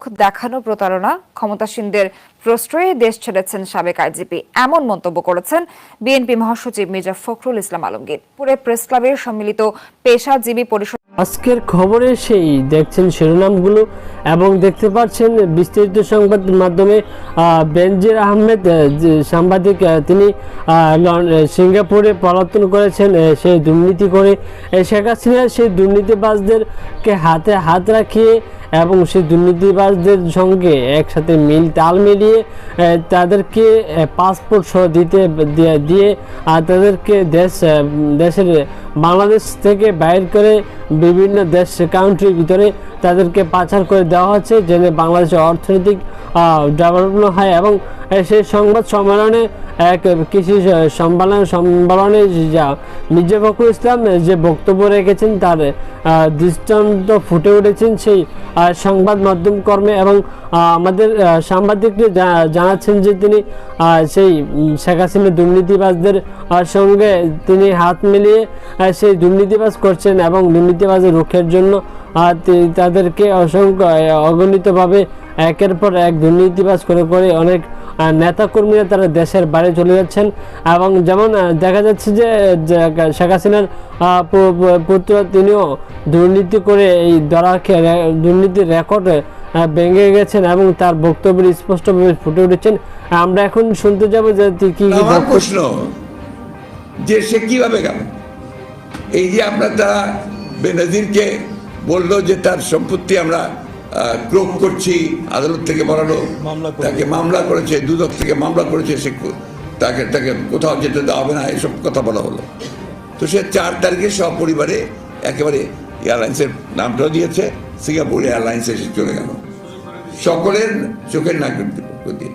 দেখানো প্রতারণা, ক্ষমতাসীনদের প্রশ্রয়ে দেশ ছেড়েছেন সাবেক আইজিপি, এমন মন্তব্য করেছেন বিএনপি মহাসচিব মির্জা ফখরুল ইসলাম আলমগীর। পুরে প্রেস ক্লাবের সম্মিলিত পেশাজীবী পরিষদ আজকের খবরে সেই দেখছেন শিরোনামগুলো এবং দেখতে পাচ্ছেন বিস্তারিত সংবাদ মাধ্যমে বেনজির আহমেদ সাংবাদিক, তিনি সিঙ্গাপুরে পলাতন করেছেন সেই দুর্নীতি করে। শেখ হাসিনা সেই দুর্নীতিবাজদেরকে হাতে হাত রাখিয়ে এবং সেই দুর্নীতিবাজদের সঙ্গে একসাথে তাল মিলিয়ে তাদেরকে পাসপোর্ট সহ দিয়ে তাদেরকে দেশের বাংলাদেশ থেকে বাইর করে বিভিন্ন কান্ট্রির ভিতরে তাদেরকে পাচার করে দেওয়া হচ্ছে, যেন বাংলাদেশের অর্থনৈতিক ডেভেলপমেন্ট হয়। এবং সেই সংবাদ সম্মেলনে কৃষি সম্মেলনে মির্জা ফখরুল ইসলাম যে বক্তব্য রেখেছেন তার দৃষ্টান্ত ফুটে উঠেছেন সেই সংবাদ মাধ্যম কর্মে। এবং আমাদের সাংবাদিকরা জানাচ্ছেন যে তিনি সেই শেখ হাসিনা দুর্নীতিবাজদের সঙ্গে তিনি হাত মিলিয়ে সেই দুর্নীতিবাজ করছেন এবং দুর্নীতিবাজের রুখের জন্য তাদেরকে অসংখ্য অগণিতভাবে একের পর এক দুর্নীতিবাজ করে অনেক নেতাকর্মীরা তারা দেশের বাইরে চলে যাচ্ছেন। এবং যেমন দেখা যাচ্ছে যে শেখ হাসিনার পুত্র তিনিও দুর্নীতি করে এই দুর্নীতির রেকর্ড ভেঙে গেছেন এবং তার বক্তব্য স্পষ্টভাবে ফুটে উঠেছেন। আমরা এখন শুনতে যাবো যে কি প্রশ্ন যে সে কিভাবে গেল। এই যে আমরা তারা বেনজিরকে বললো যে তার সম্পত্তি আমরা ক্রোক করছি, আদালত থেকে বলালো, তাকে মামলা করেছে, দুদক থেকে মামলা করেছে, সে তাকে কোথাও যেতে দেওয়া হবে না, এসব কথা বলা হলো। তো সে 4 তারিখে সপরিবারে একেবারে এয়ারলাইন্সের নামটাও দিয়েছে, সিঙ্গাপুর এয়ারলাইন্সে এসে চলে গেল সকলের চোখের নাক দিয়ে।